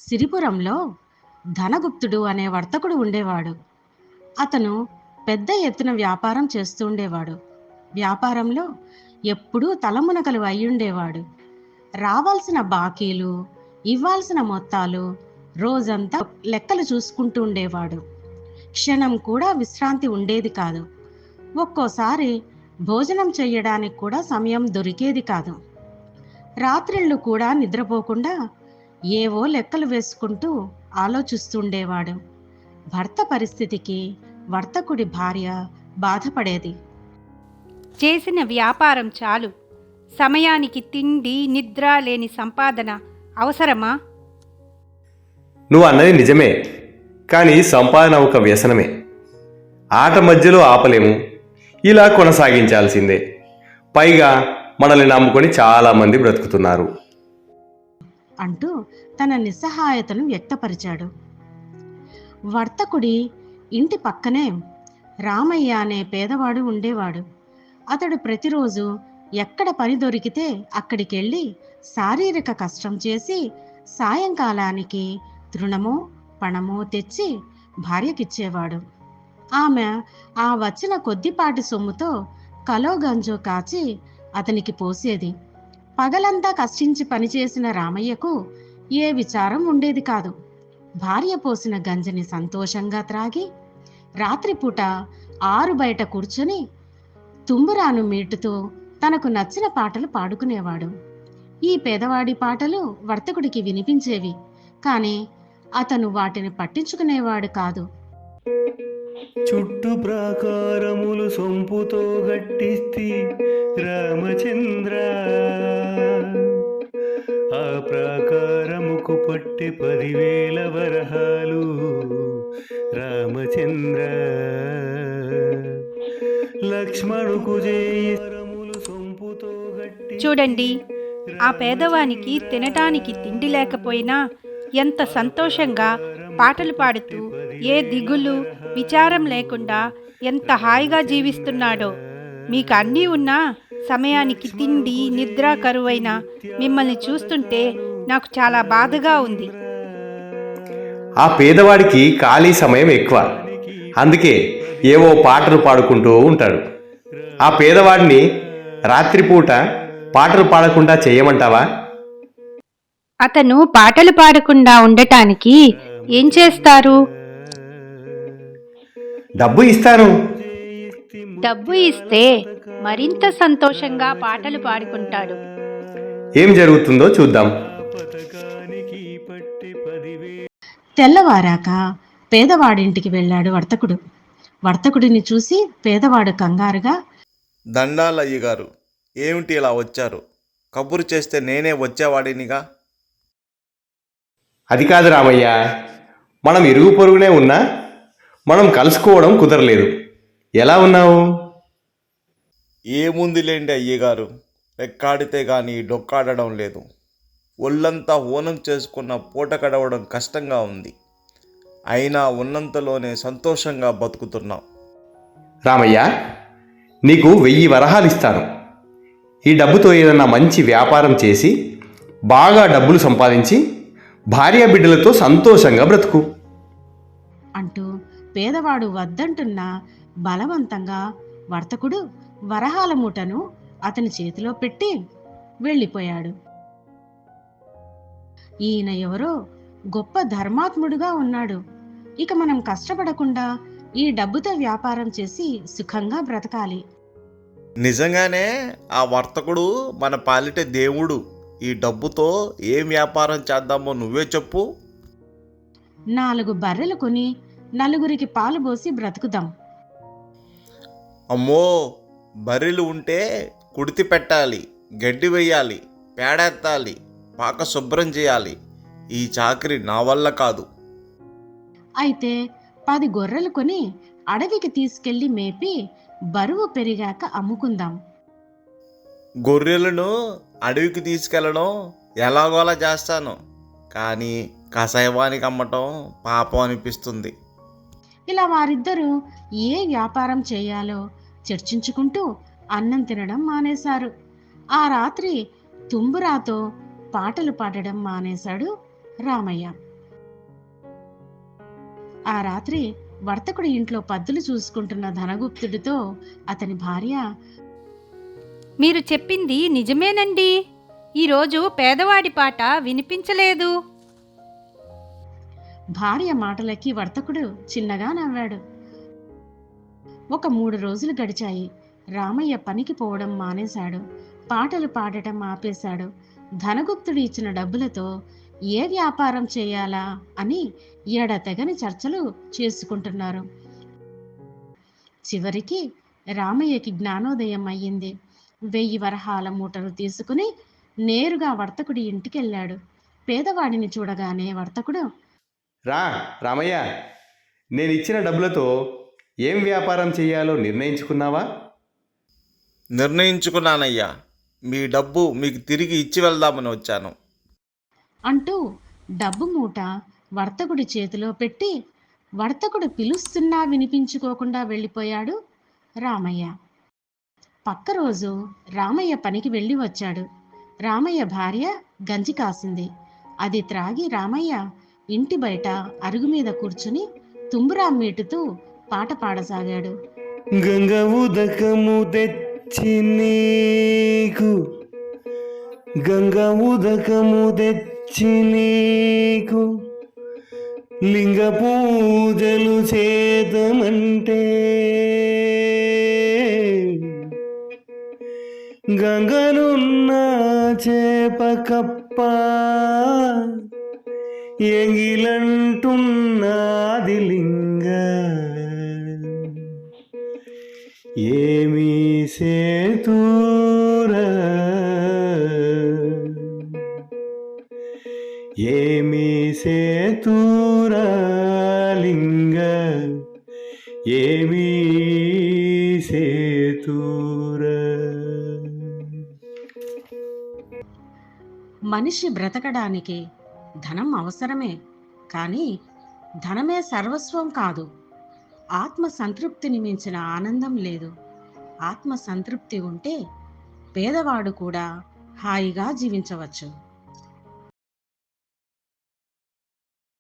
సిరిపురంలో ధనగుప్తుడు అనే వర్తకుడు ఉండేవాడు. అతను పెద్ద ఎత్తున వ్యాపారం చేస్తూ ఉండేవాడు. వ్యాపారంలో ఎప్పుడూ తలమునకలు అయ్యుండేవాడు. రావాల్సిన బాకీలు, ఇవ్వాల్సిన మొత్తాలు రోజంతా లెక్కలు చూసుకుంటూ ఉండేవాడు. క్షణం కూడా విశ్రాంతి ఉండేది కాదు. ఒక్కోసారి భోజనం చెయ్యడానికి కూడా సమయం దొరికేది కాదు. రాత్రిళ్ళు కూడా నిద్రపోకుండా ఏవో లెక్కలు వేసుకుంటూ ఆలోచిస్తుండేవాడు. భర్త పరిస్థితికి వర్తకుడి భార్య బాధపడేది. చేసిన వ్యాపారం చాలు, సమయానికి తిండి నిద్ర లేని సంపాదన అవసరమా? నువ్వు అన్నది నిజమే, కానీ సంపాదన ఒక వ్యసనమే. ఆట మధ్యలో ఆపలేము, ఇలా కొనసాగించాల్సిందే. పైగా మనల్ని నమ్ముకొని చాలామంది బ్రతుకుతున్నారు అంటూ తన నిస్సహాయతను వ్యక్తపరిచాడు. వర్తకుడి ఇంటి పక్కనే రామయ్య అనే పేదవాడు ఉండేవాడు. అతడు ప్రతిరోజు ఎక్కడ పని దొరికితే అక్కడికెళ్ళి శారీరక కష్టం చేసి సాయంకాలానికి తృణమో పణమో తెచ్చి భార్యకిచ్చేవాడు. ఆమె ఆ వచ్చిన కొద్దిపాటి సొమ్ముతో కలో గంజో కాచి అతనికి పోసేది. పగలంతా కష్టించి పనిచేసిన రామయ్యకు ఏ విచారం ఉండేది కాదు. భార్య పోసిన గంజని సంతోషంగా త్రాగి రాత్రిపూట ఆరు బయట కూర్చొని తుంబురాను మీటుతో తనకు నచ్చిన పాటలు పాడుకునేవాడు. ఈ పేదవాడి పాటలు వర్తకుడికి వినిపించేవి, కానీ అతను వాటిని పట్టించుకునేవాడు కాదు. చుట్టు ప్రాకారములు సొంపుతో గట్టిస్తి రామచంద్ర, ఆ ప్రాకారముకు పట్టి 10,000 వరహాలు రామచంద్ర, లక్ష్మణుకు జయములు సొంపుతో గట్టి. చూడండి, ఆ పేదవానికి తినటానికి తిండి లేకపోయినా ఎంత సంతోషంగా పాటలు పాడుతూ ఏ దిగులు విచారం లేకుండా ఎంత హాయిగా జీవిస్తున్నాడో. మీకు అన్నీ ఉన్నా సమయానికి తిండి నిద్ర కరువైన మిమ్మల్ని చూస్తుంటే నాకు చాలా బాధగా ఉంది. ఆ పేదవాడికి ఖాళీ సమయం ఎక్కువ, అందుకే ఏవో పాటలు పాడుకుంటూ ఉంటాడు. ఆ పేదవాడిని రాత్రిపూట పాటలు పాడకుండా చేయమంటావా? అతను పాటలు పాడకుండా ఉండటానికి ఏం చేస్తారు? డబ్బు ఇస్తాను. డబ్బు ఇస్తే మరింత సంతోషంగా పాటలు పాడుకుంటాడు. ఏం జరుగుతుందో చూద్దాం. తెల్లవారాక పేదవాడింటికి వెళ్ళాడు వర్తకుడు. వర్తకుడిని చూసి పేదవాడు కంగారుగా, దండాలయ్యగారు, ఏమిటి ఇలా వచ్చారు? కబురు చేస్తే నేనే వచ్చేవాడినిగా. అది కాదు రామయ్య, మనం ఇరుగు పొరుగునే ఉన్నా మనం కలుసుకోవడం కుదరలేదు. ఎలా ఉన్నావు? ఏముందిలేండి అయ్యగారు, రెక్కాడితే గాని డొక్కాడడం లేదు. ఒళ్ళంతా హోనం చేసుకున్న పూట గడవడం కష్టంగా ఉంది. అయినా ఉన్నంతలోనే సంతోషంగా బతుకుతున్నాం. రామయ్య, నీకు 1000 వరహాలు ఇస్తాను. ఈ డబ్బుతో ఏదన్నా మంచి వ్యాపారం చేసి బాగా డబ్బులు సంపాదించి భార్య బిడ్డలతో సంతోషంగా బ్రతుకు అంటూ పేదవాడు వద్దంటున్నా బలవంతంగా వర్తకుడు వరహాల మూటను అతని చేతిలో పెట్టి వెళ్ళిపోయాడు. ఈయన ఎవరో గొప్ప ధర్మాత్ముడుగా ఉన్నాడు. ఇక మనం కష్టపడకుండా ఈ డబ్బుతో వ్యాపారం చేసి సుఖంగా బ్రతకాలి. నిజంగానే ఆ వర్తకుడు మన పాలిట దేవుడు. ఈ డబ్బుతో ఏం వ్యాపారం చేద్దామో నువ్వే చెప్పు. 4 బర్రెలు కొని నలుగురికి పాలు పోసి బ్రతుకుదాం. అమ్మో, బర్రెలు ఉంటే కుడితి పెట్టాలి, గడ్డి వేయాలి, పేడెత్తాలి, పాక శుభ్రం చేయాలి. ఈ చాకరీ నా వల్ల కాదు. అయితే 10 గొర్రెలు కొని అడవికి తీసుకెళ్లి మేపి బరువు పెరిగాక అమ్ముకుందాం. గొర్రెలను అడవికి తీసుకెళ్ళడం ఎలాగోలా చేస్తాను, కానీ కషాయవానికి అమ్మటం పాపం అనిపిస్తుంది. ఇలా వారిద్దరూ ఏ వ్యాపారం చేయాలో చర్చించుకుంటూ అన్నం తినడం మానేశారు. ఆ రాత్రి తుంబురాతో పాటలు పాడడం మానేశాడు రామయ్య. ఆ రాత్రి వర్తకుడి ఇంట్లో పద్దులు చూసుకుంటున్న ధనగుప్తుడితో అతని భార్య, మీరు చెప్పింది నిజమేనండి. ఈరోజు పేదవాడి పాట వినిపించలేదు. భార్య మాటలకి వర్తకుడు చిన్నగా నవ్వాడు. ఒక 3 రోజులు గడిచాయి. రామయ్య పనికి పోవడం మానేశాడు. పాటలు పాడటం ఆపేశాడు. ధనగుప్తుడు ఇచ్చిన డబ్బులతో ఏ వ్యాపారం చేయాలా అని ఎడతెగని చర్చలు చేసుకుంటున్నారు. చివరికి రామయ్యకి జ్ఞానోదయం అయ్యింది. 1000 వరహాల మూటలు తీసుకుని నేరుగా వర్తకుడి ఇంటికెళ్ళాడు. పేదవాడిని చూడగానే వర్తకుడు, రా రామయ్య, నేను ఇచ్చిన డబ్బులతో ఏం వ్యాపారం చేయాలో నిర్ణయించుకున్నావా? నిర్ణయించుకున్నానయ్యా. మీ డబ్బు మీకు తిరిగి ఇచ్చి వెళ్దామని వచ్చాను. అంటూ డబ్బు మూట వర్తకుడి చేతిలో పెట్టి వర్తకుడు పిలుస్తున్నా వినిపించుకోకుండా వెళ్ళిపోయాడు రామయ్య. పక్క రోజు రామయ్య పనికి వెళ్ళి వచ్చాడు. రామయ్య భార్య గంజి కాసింది. అది త్రాగి రామయ్య ఇంటి బయట అరుగు మీద కూర్చుని తుంబురా మీటుతూ పాట పాడసాగాడు. గంగ ఉదకము తెచ్చి నీకు, గంగ ఉదకము తెచ్చి నీకు, లింగ పూజలు చేతమంటే, గంగనున్న చేప కప్ప ఎంగిలంటున్నది లింగ, ఏమీ సేతూర, ఏమీ సేతూర లింగ, ఏమీ సేతూర. మనిషి బ్రతకడానికి ధనం అవసరమే, కానీ ధనమే సర్వస్వం కాదు. ఆత్మ సంతృప్తిని మించిన ఆనందం లేదు. ఆత్మ సంతృప్తి ఉంటే పేదవాడు కూడా హాయిగా జీవించవచ్చు.